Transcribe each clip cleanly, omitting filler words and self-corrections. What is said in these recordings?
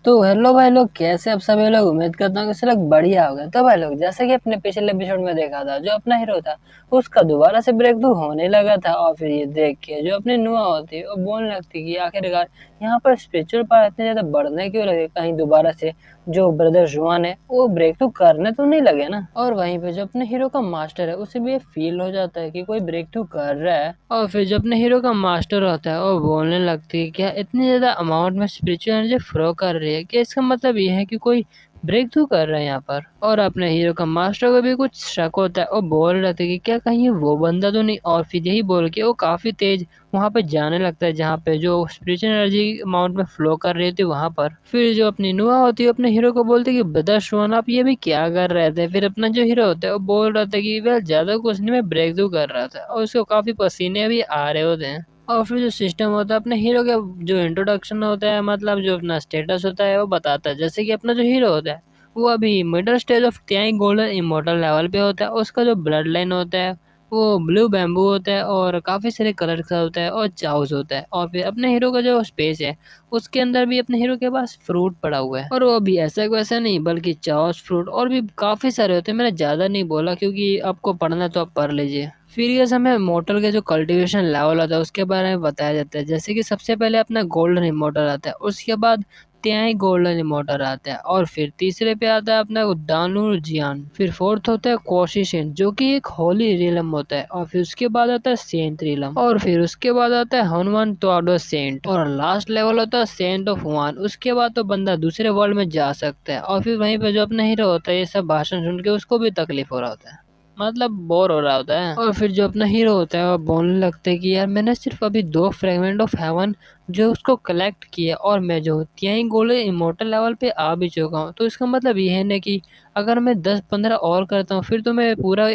तो हेलो भाई लोग, कैसे आप सभी लोग। उम्मीद करता हूँ कि सब लोग बढ़िया हो गए। तो भाई लोग, जैसे कि अपने पिछले एपिसोड में देखा था, जो अपना हीरो था उसका दोबारा से ब्रेक थ्रू होने लगा था। और फिर ये देख के जो अपनी नुआ होती है वो बोलने लगती कि आखिरकार यहाँ पर स्पिरिचुअल पावर इतने ज्यादा बढ़ने क्यों लगे। कहीं दोबारा से जो ब्रदर जुआन है वो ब्रेक थ्रू करने तो नहीं लगे ना। और वहीं पे जो अपने हीरो का मास्टर है उसे भी ये फील हो जाता है कि कोई ब्रेक थ्रू कर रहा है। और फिर जो अपने हीरो का मास्टर होता है वो बोलने लगती है क्या इतनी ज्यादा अमाउंट में स्पिरिचुअल एनर्जी फ्लो कर रही है, कि इसका मतलब ये है कि कोई ब्रेक थ्रू कर रहे हैं यहाँ पर। और अपने हीरो का मास्टर को भी कुछ शक होता है और बोल रहे थे कि क्या कहीं वो बंदा तो नहीं। और फिर यही बोल के वो काफी तेज वहां पे जाने लगता है जहाँ पे जो स्पिरिचुअल एनर्जी अमाउंट में फ्लो कर रही थी वहां पर। फिर जो अपनी नुआ होती है अपने हीरो को बोलते कि ब्रदर श्रवण आप ये भी क्या कर रहे थे। फिर अपना जो हीरो होता है वो बोल रहा था कि वह ज्यादा कुछ नहीं, मैं ब्रेक थ्रू कर रहा था। और उसको काफी पसीने भी आ रहे होते हैं। और फिर जो सिस्टम होता है अपने हीरो का जो इंट्रोडक्शन होता है, मतलब जो अपना स्टेटस होता है वो बताता है। जैसे कि अपना जो हीरो होता है वो अभी मिडिल स्टेज ऑफ त्याई गोल्डन इमोर्टल लेवल पे होता है। उसका जो ब्लड लाइन होता है वो ब्लू बैम्बू होता है और काफी सारे कलर का होता है और चाउस होता है। और फिर अपने हीरो का जो स्पेस है उसके अंदर भी अपने हीरो के पास फ्रूट पड़ा हुआ है। और वो भी ऐसा वैसा नहीं बल्कि चाउस फ्रूट और भी काफी सारे होते हैं। मैंने ज्यादा नहीं बोला क्योंकि आपको पढ़ना है तो आप पढ़ लीजिए। फिर ये हमें मोटर के जो कल्टीवेशन लेवल होता है उसके बारे में बताया जाता है। जैसे कि सबसे पहले अपना गोल्डन इमोर्टल आता है, उसके बाद त्याई गोल्डन इमोर्टल आता है, और फिर तीसरे पे आता है अपना दानुर जियान। फिर फोर्थ होता है कोशिशेन जो कि एक होली रिलम होता है, और फिर उसके बाद आता है सेंट रिलम, और फिर उसके बाद आता है हनुमान टोडो सेंट, और लास्ट लेवल होता है सेंट ऑफ वन। उसके बाद तो बंदा दूसरे वर्ल्ड में जा सकता है। और फिर वहीं पे जो अपना हीरो होता है ये सब भाषण सुन के उसको भी तकलीफ हो रहा होता है, मतलब बोर हो रहा होता है। और फिर जो अपना हीरो होता है वो बोलने लगता है कि यार मैंने सिर्फ अभी 2 फ्रेगमेंट ऑफ हेवन जो उसको कलेक्ट किया और मैं जो त्याई गोले इमोर्टल लेवल पे आ भी चुका हूँ। तो इसका मतलब ये है ना कि अगर मैं 10-15 और करता हूँ फिर तो मैं पूरा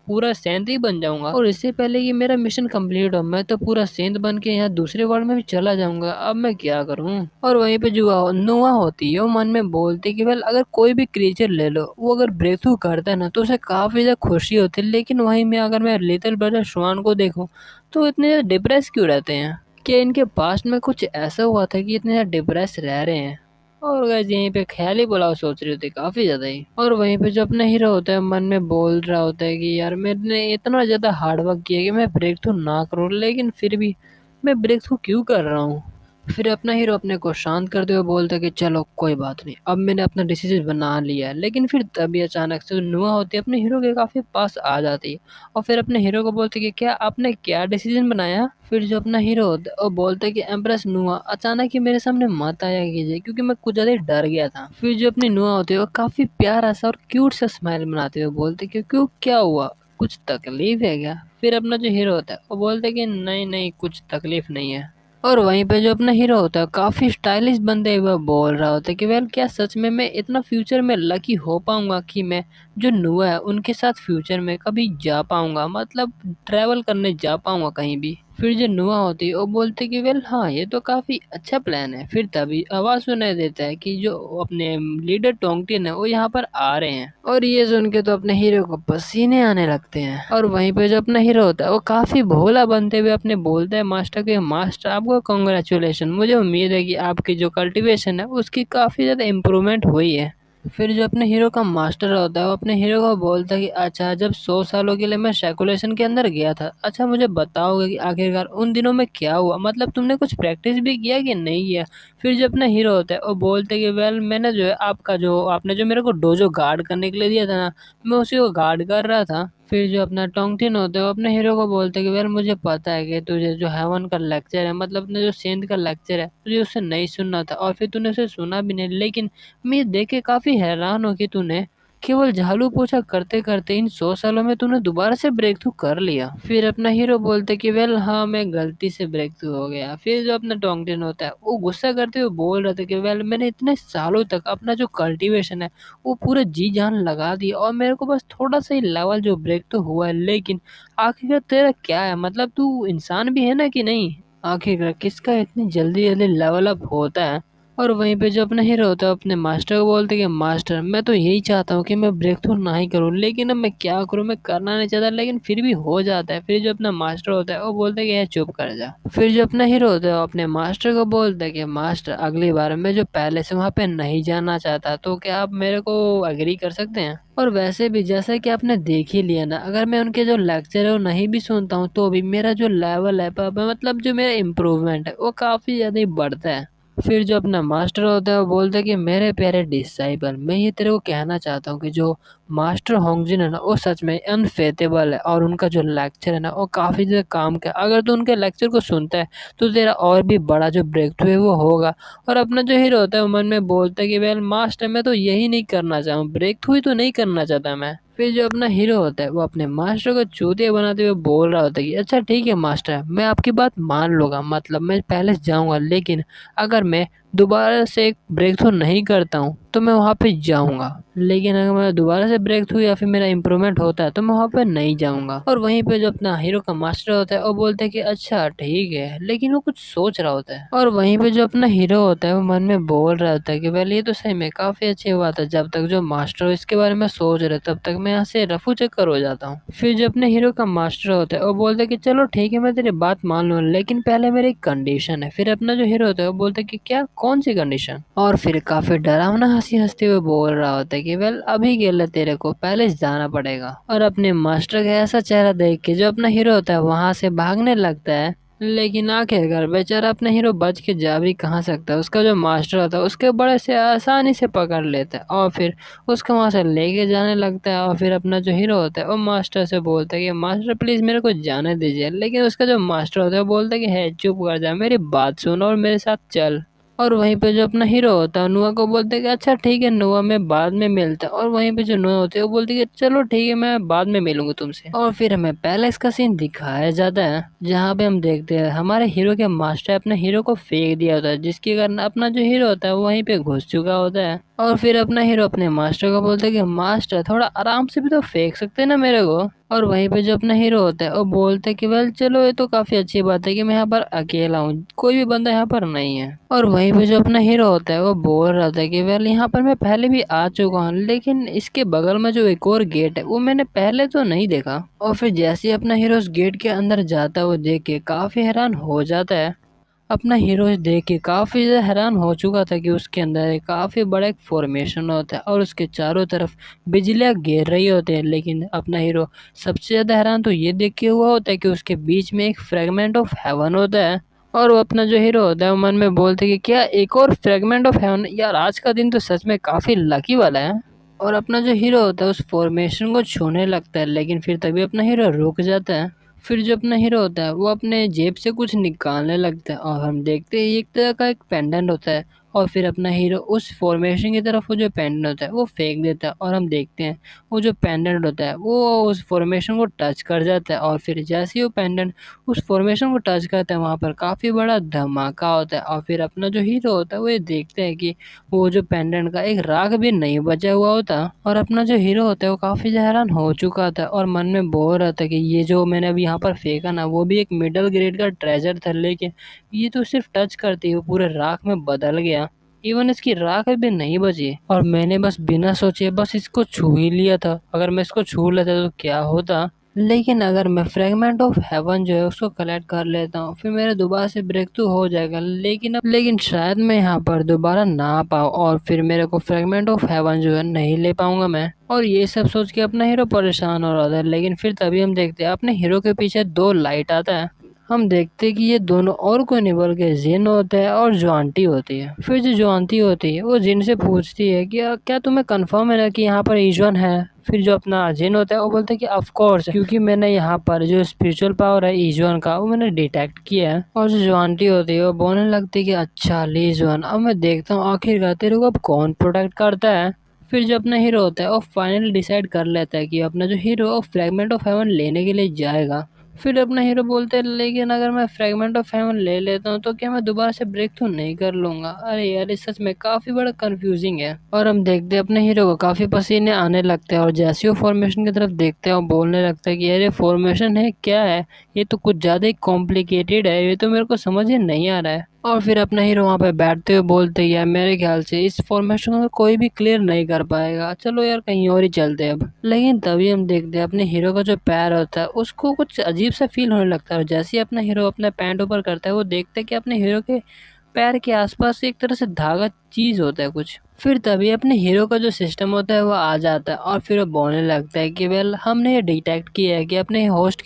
पूरा सेंत ही बन जाऊंगा। और इससे पहले कि मेरा मिशन कंप्लीट हो मैं तो पूरा सेंत बन के यहाँ दूसरे वर्ल्ड में भी चला जाऊंगा। अब मैं क्या करूँ। और वहीं पे जो नुआ होती है वो मन में बोलती कि वेल अगर कोई भी क्रिएचर ले लो वो अगर ब्रेक थ्रू करता है ना तो उसे काफी ज्यादा खुशी होती है। लेकिन वहीं में अगर मैं लिटिल ब्रदर श्वान को देखूं तो इतने ज्यादा डिप्रेस क्यों रहते हैं। कि इनके पास्ट में कुछ ऐसा हुआ था कि इतने ज्यादा डिप्रेस रह रहे हैं। और गाइस यहीं पे ख्याली पुलाव सोच रही होती है काफी ज्यादा ही। और वहीं पे जो अपना हीरो होता है मन में बोल रहा होता है कि यार मैंने इतना ज्यादा हार्ड वर्क किया कि मैं ब्रेक थ्रू ना करूँ, लेकिन फिर भी मैं ब्रेक थ्रू क्यों कर रहा हूँ। फिर अपना हीरो अपने को शांत करते हुए बोलता है कि चलो कोई बात नहीं, अब मैंने अपना डिसीजन बना लिया है। लेकिन फिर तभी अचानक से नुआ होती है अपने हीरो के काफी पास आ जाती है और फिर अपने हीरो को बोलती है कि क्या आपने क्या डिसीजन बनाया। फिर जो अपना हीरो होता है वो बोलता है कि एम्प्रेस नुआ अचानक ही मेरे सामने मत आया कीजिए क्योंकि मैं कुछ ज्यादा ही डर गया था। फिर जो अपनी नुआ होती है वो काफी प्यारा सा और क्यूट सा स्माइल बनाते हुए बोलते कि क्यों क्या हुआ, कुछ तकलीफ है क्या। फिर अपना जो हीरो होता है वो बोलते है कि नहीं नहीं कुछ तकलीफ नहीं है। और वहीं पे जो अपना हीरो होता है काफी स्टाइलिश बंदे हुए बोल रहा होता है कि वेल क्या सच में मैं इतना फ्यूचर में लकी हो पाऊंगा कि मैं जो नुआ है उनके साथ फ्यूचर में कभी जा पाऊंगा, मतलब ट्रैवल करने जा पाऊंगा कहीं भी। फिर जो नुआ होती है वो बोलती कि वेल हाँ ये तो काफी अच्छा प्लान है। फिर तभी आवाज सुनाई देता है कि जो अपने लीडर टोंगटिन है वो यहाँ पर आ रहे हैं। और ये सुन के तो अपने हीरो को पसीने आने लगते हैं। और वहीं पे जो अपना हीरो होता है वो काफी भोला बनते हुए अपने बोलता है मास्टर के, मास्टर आपको कॉन्ग्रेचुलेशन, मुझे उम्मीद है कि आपकी जो कल्टीवेशन है उसकी काफी ज्यादा इम्प्रूवमेंट हुई है। फिर जो अपने हीरो का मास्टर होता है वो अपने हीरो को बोलता है कि अच्छा जब 100 सालों के लिए मैं सर्कुलेशन के अंदर गया था, अच्छा मुझे बताओगे कि आखिरकार उन दिनों में क्या हुआ, मतलब तुमने कुछ प्रैक्टिस भी किया कि नहीं किया। फिर जो अपना हीरो होता है वो बोलते हैं कि वेल मैंने जो है आपका जो आपने जो मेरे को डोजो गार्ड करने के लिए दिया था ना, मैं उसी को गार्ड कर रहा था। फिर जो अपना टोंगटिन होता है वो अपने हीरो को बोलते हैं कि वेल मुझे पता है कि तुझे जो हेवन का लेक्चर है, मतलब अपने जो सेंध का लेक्चर है तुझे उससे नहीं सुनना था और फिर तूने उसे सुना भी नहीं। लेकिन मैं ये देख के काफी हैरान हूँ कि तूने केवल झाड़ू पोछा करते करते इन 100 सालों में तूने दोबारा से ब्रेक थ्रू कर लिया। फिर अपना हीरो बोलते कि वेल हाँ मैं गलती से ब्रेक थ्रू हो गया। फिर जो अपना टोंगटिन होता है वो गुस्सा करते हुए बोल रहा था कि वेल मैंने इतने सालों तक अपना जो कल्टीवेशन है वो पूरा जी जान लगा दिया और मेरे को बस थोड़ा सा ही लेवल जो ब्रेक तो हुआ है, लेकिन आखिरकार तेरा क्या है, मतलब तू इंसान भी है ना कि नहीं। आखिरकार किसका इतनी जल्दी जल्दी लेवल अप होता है। और वहीं पे जो अपना हीरो होता है अपने मास्टर को बोलते हैं कि मास्टर मैं तो यही चाहता हूँ कि मैं ब्रेक थ्रू ना ही करूँ, लेकिन अब मैं क्या करूँ, मैं करना नहीं चाहता लेकिन फिर भी हो जाता है। फिर जो अपना मास्टर होता है वो बोलते है कि "ये चुप कर जा"। फिर जो अपना हीरो होता है वो अपने मास्टर को बोलता है कि मास्टर अगली बार मैं जो पहले से वहाँ पे नहीं जाना चाहता, तो क्या आप मेरे को एग्री कर सकते हैं। और वैसे भी जैसा कि आपने देख ही लिया ना, अगर मैं उनके जो लेक्चर है वो नहीं भी सुनता हूँ तो भी मेरा जो लेवल है मतलब जो मेरा इम्प्रूवमेंट है वो काफ़ी ज़्यादा ही बढ़ता है। फिर जो अपना मास्टर होता है वो बोलता है कि मेरे प्यारे डिसाइपल, मैं ये तेरे को कहना चाहता हूँ कि जो मास्टर होंगजिन है ना वो सच में अनफेटेबल है और उनका जो लेक्चर है ना वो काफ़ी ज़्यादा काम का, अगर तू उनके लेक्चर को सुनता है तो तेरा और भी बड़ा जो ब्रेक थ्रू है वो होगा। और अपना जो हीरो होता है वो मन में बोलता है कि वेल मास्टर मैं तो यही नहीं करना चाहूँ, ब्रेक थ्रू ही तो नहीं करना चाहता मैं। फिर जो अपना हीरो होता है वो अपने मास्टर को चूतिया बनाते हुए बोल रहा होता है कि अच्छा ठीक है मास्टर, मैं आपकी बात मान लूँगा, मतलब मैं पहले जाऊँगा, लेकिन अगर मैं दोबारा से एक ब्रेक थ्रू नहीं करता हूँ तो मैं वहाँ पे जाऊँगा, लेकिन अगर मैं दोबारा से ब्रेक थ्रू या फिर मेरा इम्प्रूवमेंट होता है तो मैं वहाँ पे नहीं जाऊँगा। और वहीं पे जो अपना हीरो का मास्टर होता है वो बोलता है कि अच्छा ठीक है, लेकिन वो कुछ सोच रहा होता है। और वहीं पे जो अपना हीरो होता है वो मन में बोल रहा होता है कि वेल ये तो सही में काफ़ी अच्छी बात है, जब तक जो मास्टर इसके बारे में सोच रहे तब तक मैं यहाँ से रफू चक्कर हो जाता हूँ। फिर जो अपने हीरो का मास्टर होता है वो बोलता है कि चलो ठीक है मैं तेरी बात मान लूँ, लेकिन पहले मेरी एक कंडीशन है। फिर अपना जो हीरो होता है वो बोलता है कि क्या, कौन सी कंडीशन। और फिर काफी डरावना हंसी हंसते हुए बोल रहा होता है कि वेल अभी के लिए तेरे को पैलेस जाना पड़ेगा। और अपने मास्टर का ऐसा चेहरा देख के जो अपना हीरो होता है वहां से भागने लगता है, लेकिन आखिरकार बेचारा अपना हीरो बच के जा भी कहाँ सकता है। उसका जो मास्टर होता है उसके बड़े से आसानी से पकड़ लेता है और फिर उसको वहां से लेके जाने लगता है। और फिर अपना जो हीरो होता है वो मास्टर से बोलता है कि मास्टर प्लीज मेरे को जाने दीजिए, लेकिन उसका जो मास्टर होता है वो बोलता है कि है चुप कर जा, मेरी बात सुन और मेरे साथ चल। और वहीं पे जो अपना हीरो होता है नुआ को बोलते हैं कि अच्छा ठीक है नुआ, मैं बाद में मिलता है। और वहीं पे जो नुआ होते है वो बोलती है कि चलो ठीक है मैं बाद में मिलूंगा तुमसे। और फिर हमें पैलेस का सीन दिखाया जाता है जहाँ पे हम देखते हैं हमारे हीरो के मास्टर अपने हीरो को फेंक दिया होता है, जिसके कारण अपना जो हीरो होता है वो वहीं पे घुस चुका होता है। और फिर अपना हीरो अपने मास्टर को बोलता है कि मास्टर थोड़ा आराम से भी तो फेंक सकते हैं ना मेरे को। और वहीं पे जो अपना हीरो होता है वो बोलता है कि वेल चलो ये तो काफी अच्छी बात है कि मैं यहाँ पर अकेला हूँ, कोई भी बंदा यहाँ पर नहीं है। और वहीं पे जो अपना हीरो होता है वो बोल रहा था कि वेल यहाँ पर मैं पहले भी आ चुका हूँ, लेकिन इसके बगल में जो एक और गेट है वो मैंने पहले तो नहीं देखा। और फिर जैसे ही अपना हीरो उस गेट के अंदर जाता है वो देख के काफी हैरान हो जाता है। अपना हीरो देख के काफ़ी ज़्यादा हैरान हो चुका था कि उसके अंदर एक काफ़ी बड़ा एक फॉर्मेशन होता है और उसके चारों तरफ बिजलियाँ गिर रही होती है। लेकिन अपना हीरो सबसे ज़्यादा हैरान तो ये देख के हुआ होता है कि उसके बीच में एक फ्रेगमेंट ऑफ हेवन होता है। और वो अपना जो हीरो होता है वो मन में बोलते हैं कि क्या एक और फ्रेगमेंट ऑफ हेवन, यार आज का दिन तो सच में काफ़ी लकी वाला है। और अपना जो हीरो होता है उस फॉर्मेशन को छूने लगता है, लेकिन फिर तभी अपना हीरो रुक जाता है। फिर जो अपना हीरो होता है वो अपने जेब से कुछ निकालने लगता है और हम देखते हैं एक तरह का एक पेंडेंट होता है। और फिर अपना हीरो उस फॉर्मेशन की तरफ वो जो पेंडेंट होता है वो फेंक देता है और हम देखते हैं वो जो पेंडेंट होता है वो उस फॉर्मेशन को टच कर जाता है। और फिर जैसे ही वो पेंडेंट उस फॉर्मेशन को टच करता है वहाँ पर काफ़ी बड़ा धमाका होता है। और फिर अपना जो हीरो होता है वो ये देखते हैं कि वो जो पेंडेंट का एक राग भी नहीं बचा हुआ होता। और अपना जो हीरो होता है वो काफ़ी हैरान हो चुका था और मन में बोल रहा था कि ये जो मैंने अभी यहाँ पर फेंका ना वो भी एक मिडिल ग्रेड का ट्रेजर था, लेकिन ये तो सिर्फ टच करते ही वो पूरे राख में बदल गया। इवन इसकी राख भी नहीं बची और मैंने बस बिना सोचे बस इसको छू ही लिया था। अगर मैं इसको छू लेता तो क्या होता, लेकिन अगर मैं फ्रेगमेंट ऑफ हेवन जो है उसको कलेक्ट कर लेता हूँ फिर मेरे दोबारा से ब्रेक थ्रू हो जाएगा। लेकिन शायद मैं यहाँ पर दोबारा ना आ पाऊँ और फिर मेरे को फ्रेगमेंट ऑफ हेवन जो है नहीं ले पाऊंगा मैं। और ये सब सोच के अपना हीरो परेशान हो रहा था, लेकिन फिर तभी हम देखते हैं अपने हीरो के पीछे दो लाइट आता है। हम देखते हैं कि ये दोनों और कोई नहीं बल्कि जिन होता है और जो आंटी होती है। फिर जो आंटी होती है वो जिन से पूछती है कि क्या तुम्हें कंफर्म है ना कि यहाँ पर ईश्वन है। फिर जो अपना जिन होता है वो बोलता है कि ऑफ कोर्स, क्योंकि मैंने यहाँ पर जो स्पिरिचुअल पावर है ईश्वन का वो मैंने डिटेक्ट किया है। और जो आंटी होती है वो बोलने लगती है कि अच्छा लीजवन, अब मैं देखता हूँ आखिरकार तेरे को अब कौन प्रोटेक्ट करता है। फिर जो अपना हीरो होता है वो फाइनली डिसाइड कर लेता है कि अपना जो हीरो वो फ्रेगमेंट ऑफ हेवन लेने के लिए जाएगा। फिर अपना हीरो बोलते हैं लेकिन अगर मैं फ्रेगमेंट ऑफ हेवन ले लेता हूँ तो क्या मैं दोबारा से ब्रेक थ्रू नहीं कर लूंगा। अरे यार ये सच में काफी बड़ा कंफ्यूजिंग है। और हम देखते हैं अपने हीरो को काफी पसीने आने लगते हैं और जैसे वो फॉर्मेशन की तरफ देखते हैं वो बोलने लगता है कि अरे फॉर्मेशन है क्या है, ये तो कुछ ज्यादा ही कॉम्प्लिकेटेड है, ये तो मेरे को समझ ही नहीं आ रहा है। और फिर अपना हीरो वहाँ पे बैठते हुए बोलते ही यार मेरे ख्याल से इस फॉर्मेशन को कोई भी क्लियर नहीं कर पाएगा, चलो यार कहीं और ही चलते हैं अब। लेकिन तभी हम देखते हैं अपने हीरो का जो पैर होता है उसको कुछ अजीब सा फील होने लगता है, और जैसे ही अपना हीरो अपना पैंट ऊपर करता है वो देखता है कि अपने हीरो के पैर के आसपास एक तरह से धागा चीज होता है कुछ। फिर तभी अपने हीरो का जो सिस्टम होता है वो आ जाता है, और फिर वो बोलने लगता है कि वेल हमने ये डिटेक्ट किया है कि अपने होस्ट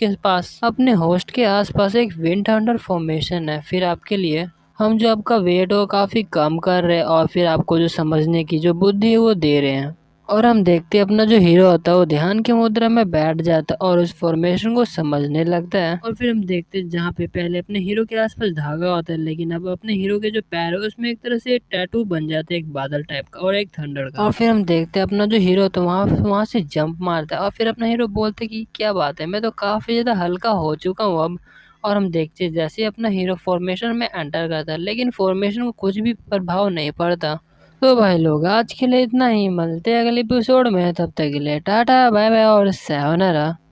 के आसपास एक विंड थंडर फॉर्मेशन है। फिर आपके लिए हम जो आपका वेट हो काफ़ी कम कर रहे हैं, और फिर आपको जो समझने की जो बुद्धि है वो दे रहे हैं। और हम देखते हैं अपना जो हीरो होता है वो ध्यान की मुद्रा में बैठ जाता है और उस फॉर्मेशन को समझने लगता है। और फिर हम देखते हैं जहाँ पे पहले अपने हीरो के आसपास धागा होता है, लेकिन अब अपने हीरो के जो पैर है उसमें एक तरह से टैटू बन जाता है, एक बादल टाइप का और एक थंडर का। और फिर हम देखते हैं अपना जो हीरो तो वहाँ से जंप मारता है, और फिर अपना हीरो बोलते है कि क्या बात है, मैं तो काफ़ी ज़्यादा हल्का हो चुका हूँ अब। और हम देखते हैं जैसे ही अपना हीरो फॉर्मेशन में एंटर करता है, लेकिन फॉर्मेशन को कुछ भी प्रभाव नहीं पड़ता। तो भाई लोग आज के लिए इतना ही, मिलते हैं अगले एपिसोड में, तब तक के लिए टाटा बाय बाय और sayonara।